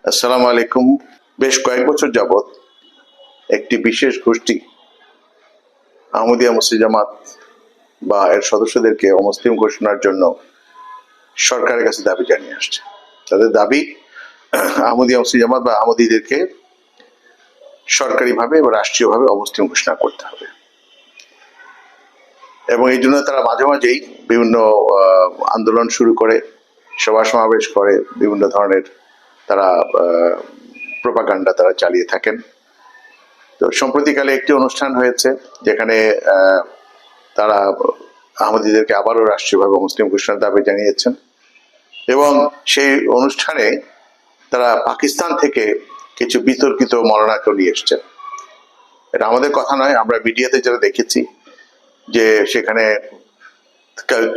আসসালামু আলাইকুম। বেশ কয়েক বছর যাবৎ একটি বিশেষ গোষ্ঠী আহমদিয়া মুসলিম জামাত বা এর সদস্যদেরকে অমুসলিম ঘোষণার জন্য সরকারের কাছে দাবি জানিয়ে আসছে। তাদের দাবি আহমদিয়া মুসলিম জামাত বা আহমদীদেরকে সরকারিভাবে বা রাষ্ট্রীয়ভাবে অমুসলিম ঘোষণা করতে হবে, এবং এই জন্য তারা মাঝে মাঝেই বিভিন্ন আন্দোলন শুরু করে, সভা সমাবেশ করে, বিভিন্ন ধরনের তারা প্রোপাগান্ডা তারা চালিয়ে থাকেন। তো সম্প্রতিকালে একটি অনুষ্ঠান হয়েছে যেখানে তারা আহমদীদেরকে আবারও রাষ্ট্রীয়ভাবে মুসলিম ঘোষণার দাবি জানিয়েছেন, এবং সেই অনুষ্ঠানে তারা পাকিস্তান থেকে কিছু বিতর্কিত মৌলানাকে নিয়ে এসছেন। এটা আমাদের কথা নয়, আমরা মিডিয়াতে যারা দেখেছি যে সেখানে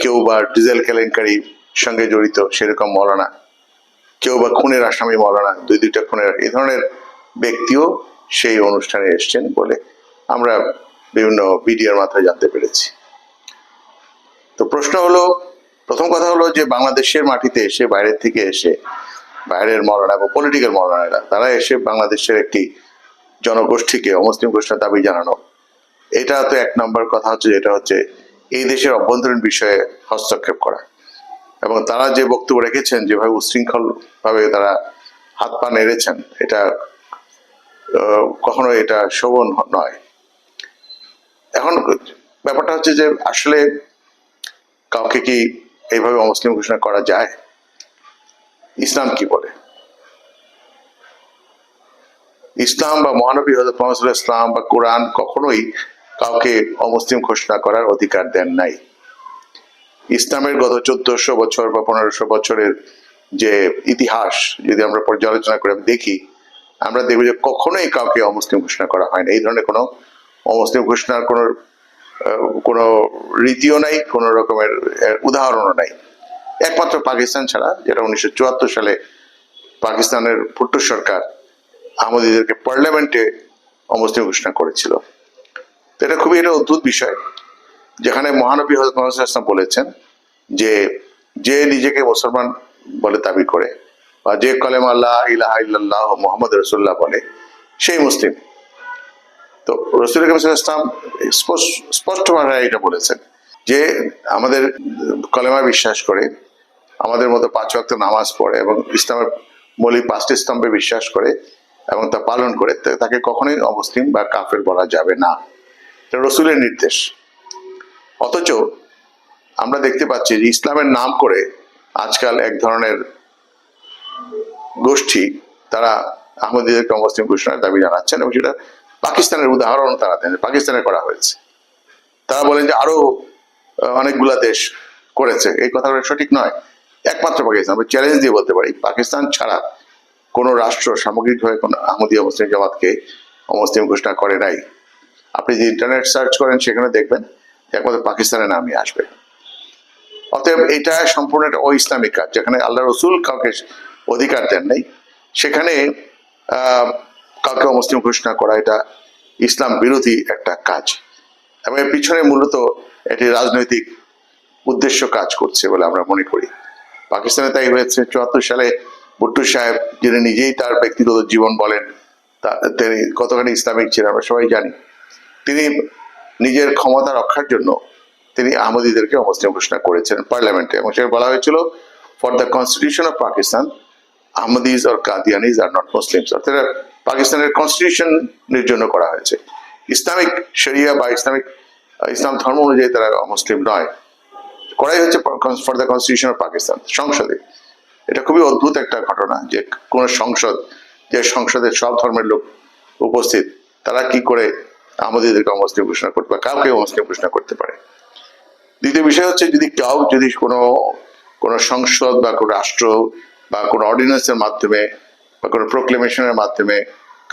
কেউ বা ডিজেল কেলেঙ্কারির সঙ্গে জড়িত সেরকম মৌলানা, কেউ বা খুনের আসামি মৌলানা, দুইটা খুনের, এই ধরনের ব্যক্তিও সেই অনুষ্ঠানে এসছেন বলে আমরা বিভিন্ন মিডিয়ার মাথায় জানতে পেরেছি। তো প্রশ্ন হলো, প্রথম কথা হলো যে বাংলাদেশের মাটিতে এসে, বাইরের থেকে এসে, বাইরের মৌলানা বা পলিটিক্যাল মৌলানারা তারা এসে বাংলাদেশের একটি জনগোষ্ঠীকে অমুসলিম ঘোষণার দাবি জানানো, এটা তো এক নম্বর কথা হচ্ছে, এটা হচ্ছে এই দেশের অভ্যন্তরীণ বিষয়ে হস্তক্ষেপ করা। এবং তারা যে বক্তব্য রেখেছেন, যেভাবে উশৃঙ্খল ভাবে তারা হাত পা নেড়েছেন, এটা কখনো এটা শোভন নয়। এখন ব্যাপারটা হচ্ছে যে আসলে কাউকে কি এইভাবে অমুসলিম ঘোষণা করা যায়? ইসলাম কি বলে? ইসলাম বা মহানবী হযরত মুহাম্মদ সাল্লাল্লাহু আলাইহি ওয়াসাল্লাম বা কোরআন কখনোই কাউকে অমুসলিম ঘোষণা করার অধিকার দেন নাই। ইসলামের গত 1400 বছর বা 1500 বছরের যে ইতিহাস যদি আমরা পর্যালোচনা করে দেখি, আমরা দেখব যে কখনোই কাউকে অমুসলিম ঘোষণা করা হয় না। এই ধরনের কোনো অমুসলিম ঘোষণার কোনো রীতিও নাই, কোনো রকমের উদাহরণও নাই, একমাত্র পাকিস্তান ছাড়া, যেটা 1974 সালে পাকিস্তানের ভুট্টো সরকার আহমদীদেরকে পার্লামেন্টে অমুসলিম ঘোষণা করেছিল। তো এটা খুবই একটা অদ্ভুত বিষয়, যেখানে মহানবী হযরত মুহাম্মদ সাল্লাল্লাহু আলাইহি ওয়াসাল্লাম বলেছেন যে যে নিজেকে মুসলমান বলে দাবি করে বা যে কলেমা লা ইলাহা ইল্লাল্লাহ মুহাম্মদ রাসূলুল্লাহ বলে, সেই মুসলিম। তো রাসূল করিম সাল্লাল্লাহু আলাইহি ওয়াসাল্লাম স্পষ্ট ভাষায় এটা বলেছেন যে আমাদের কলেমা বিশ্বাস করে, আমাদের মতো 5 ওয়াক্ত নামাজ পড়ে এবং ইসলামের মৌলিক 5টি স্তম্ভে বিশ্বাস করে এবং তা পালন করে, তাকে কখনোই অমুসলিম বা কাফের বলা যাবে না। এটা রাসূলের নির্দেশ। অথচ আমরা দেখতে পাচ্ছি যে ইসলামের নাম করে আজকাল এক ধরনের গোষ্ঠী তারা আহমদীদেরকে অমুসলিম ঘোষণার দাবি জানাচ্ছেন, এবং সেটা পাকিস্তানের উদাহরণ তারা দেন, পাকিস্তানে করা হয়েছে। তারা বলেন যে আরো অনেকগুলা দেশ করেছে, এই কথাটা সঠিক নয়। একমাত্র পাকিস্তান, আমরা চ্যালেঞ্জ দিয়ে বলতে পারি, পাকিস্তান ছাড়া কোনো রাষ্ট্র সামগ্রিকভাবে কোনো আহমদিয়া মুসলিম জামাতকে অমুসলিম ঘোষণা করে নাই। আপনি যে ইন্টারনেট সার্চ করেন সেখানে দেখবেন একমাত্র পাকিস্তানের নামই আসবে। অতএব এটা সম্পূর্ণ একটা অ-ইসলামিক কাজ, যেখানে আল্লাহ রসুল কাউকে অধিকার দেন নাই, সেখানে কাউকে অমুসলিম ঘোষণা করা এটা ইসলাম বিরোধী একটা কাজ, এবং এর পিছনে মূলত এটি রাজনৈতিক উদ্দেশ্য কাজ করছে বলে আমরা মনে করি। পাকিস্তানে তাই হয়েছে। 74 সালে ভুট্টো সাহেব, যিনি নিজেই তার ব্যক্তিগত জীবন বলেন তিনি কতখানি ইসলামিক ছিলেন আমরা সবাই জানি, তিনি নিজের ক্ষমতা রক্ষার জন্য তিনি আহমদীদেরকে অমুসলিম ঘোষণা করেছেন পার্লামেন্টে, এবং সেটা বলা হয়েছিল for the constitution of Pakistan Ahmadis or Qadianis are not Muslims. অর্থাৎ পাকিস্তানের কনস্টিটিউশনের জন্য করা হয়েছে, ইসলামিক শরিয়া বা ইসলাম ধর্ম অনুযায়ী তারা মুসলিম নয়, করাই হচ্ছে for the constitution of Pakistan, সংসদে। এটা খুবই অদ্ভুত একটা ঘটনা যে কোন সংসদ, যে সংসদের সব ধর্মের লোক উপস্থিত, তারা কি করে আহমদীদেরকে অমুসলিম ঘোষণা করতে পারে, কাউকে অমুসলিম ঘোষণা করতে পারে। দ্বিতীয় বিষয় হচ্ছে, যদি কোনো সংসদ বা কোনো রাষ্ট্র বা কোনো অর্ডিন্যান্সের মাধ্যমে বা কোনো প্রোক্লেমেশনের মাধ্যমে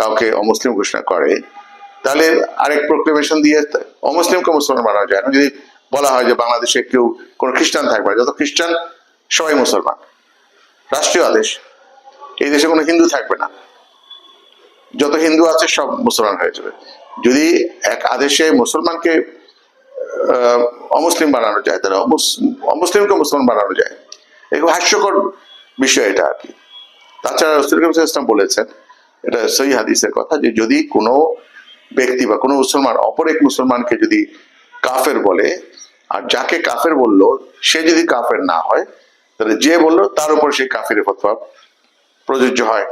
কাউকে অমুসলিম ঘোষণা করে, তাহলে আরেক প্রোক্লেমেশন দিয়ে অমুসলিমকে মুসলমান বানানো যায় না। যদি বলা হয় যে বাংলাদেশে কোনো খ্রিস্টান থাকবে না, যত খ্রিস্টান সবাই মুসলমান, রাষ্ট্রীয় আদেশ, এই দেশে কোনো হিন্দু থাকবে না, যত হিন্দু আছে সব মুসলমান হয়ে যাবে। যদি এক আদেশে মুসলমানকে অমুসলিম বানানো যায়, তাহলে অমুসলিমকে মুসলমান বানানো যায়। এই হাস্যকর বিষয় এটা আর কি। তাছাড়া রাসূল করিম সাল্লাল্লাহু আলাইহি ওয়াসাল্লাম বলেছেন, এটা সহিহ হাদিসের কথা, যে যদি কোনো ব্যক্তি বা কোনো মুসলমান অপর এক মুসলমানকে যদি কাফের বলে, আর যাকে কাফের বললো সে যদি কাফের না হয়, তাহলে যে বললো তার উপর সেই কাফিরের ফতোয়া প্রযোজ্য হয়।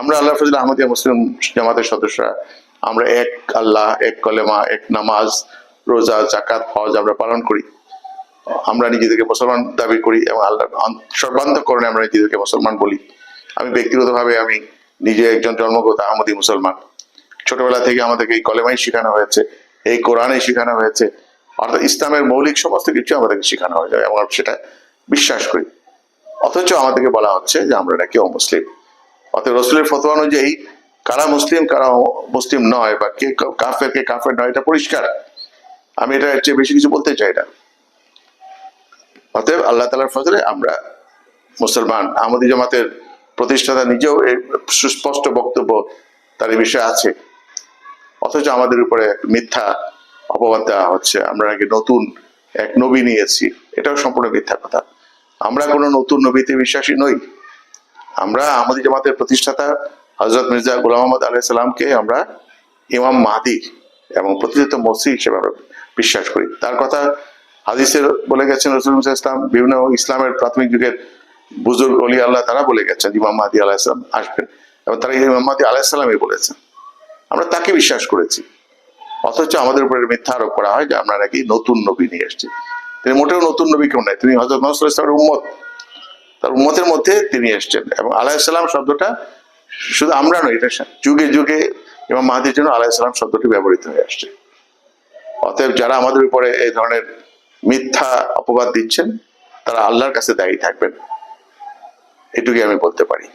আমরা আল্লাহ ফজল আহমদিয়া মুসলিম জামাতের সদস্যরা আমরা এক আল্লাহ, এক কলেমা, এক নামাজ, রোজা, জাকাত, হজ আমরা পালন করি। আমরা নিজেদেরকে মুসলমান দাবি করি এবং আল্লাহ সর্বান্তঃকরণে আমরা নিজেদেরকে মুসলমান বলি। আমি ব্যক্তিগতভাবে আমি নিজে একজন জন্মগত আহমদী মুসলমান। ছোটবেলা থেকে আমাদেরকে এই কলেমাই শেখানো হয়েছে, এই কোরআনে শেখানো হয়েছে, অর্থাৎ ইসলামের মৌলিক সমস্ত কিছু আমাদেরকে শেখানো হয়ে যায় এবং সেটা বিশ্বাস করি। অথচ আমাদেরকে বলা হচ্ছে যে আমরা নাকি অমুসলিম। অর্থাৎ রসুলের ফতোয়া অনুযায়ী কারা মুসলিম কারা মুসলিম নয়, বা কে কাফের কে কাফের নয়, এটা পরিষ্কার। আমি এটা এর চেয়ে বেশি কিছু বলতে চাই না। অতএব আল্লাহ তাআলার ফজলে আমরা মুসলমান। আহমদী জামাতের প্রতিষ্ঠাতা নিজেও এই সুস্পষ্ট বক্তব্য তার এই বিষয়ে আছে। অথচ আমাদের উপরে মিথ্যা অপবাদ দেওয়া হচ্ছে, আমরা নাকি নতুন এক নবী নিয়েছি। এটাও সম্পূর্ণ মিথ্যা কথা। আমরা কোনো নতুন নবীতে বিশ্বাসী নই। আমরা আহমদী জামাতের প্রতিষ্ঠাতা হযরত মির্জা গোলাম মোহাম্মদ আলাইহিস সালামকে আমরা ইমাম মাহদী এবং প্রতিষ্ঠিত মসিহ হিসেবে আমরা বিশ্বাস করি। তার কথা হাদিসে বলে গেছেন রাসূল সাল্লাল্লাহু আলাইহি ওয়াসাল্লাম। বিভিন্ন ইসলামের প্রাথমিক যুগের বুজুর্গ ওলি আল্লাহ তারা বলে গেছেন ইমাম মাহদী আলাইহিস সালাম আসবেন, এবং তারা ইমাম মাহদী আলাইহিস সালামই বলেছেন। আমরা তাকে বিশ্বাস করেছি। অথচ আমাদের উপরে মিথ্যা আরোপ করা হয় যে আমরা নাকি নতুন নবী নিয়ে এসেছি। তিনি মোটেও নতুন নবী কেউ নাই, তিনি হযরত মুহাম্মদ সাল্লাল্লাহু আলাইহি ওয়াসাল্লামের উম্মত। তার উম্মতের মধ্যে তিনি এসেছেন, এবং আলাইহিস সালাম শব্দটা শুধু আমরা নই, এটা যুগে যুগে ইমাম মাহদীর জন্য আলাইহিস সালাম শব্দটি ব্যবহৃত হয়ে আসছে। অতএব যারা আমাদের উপরে এই ধরনের মিথ্যা অপবাদ দিচ্ছেন তারা আল্লাহর কাছে দায়ী থাকবেন, এটুকুই আমি বলতে পারি।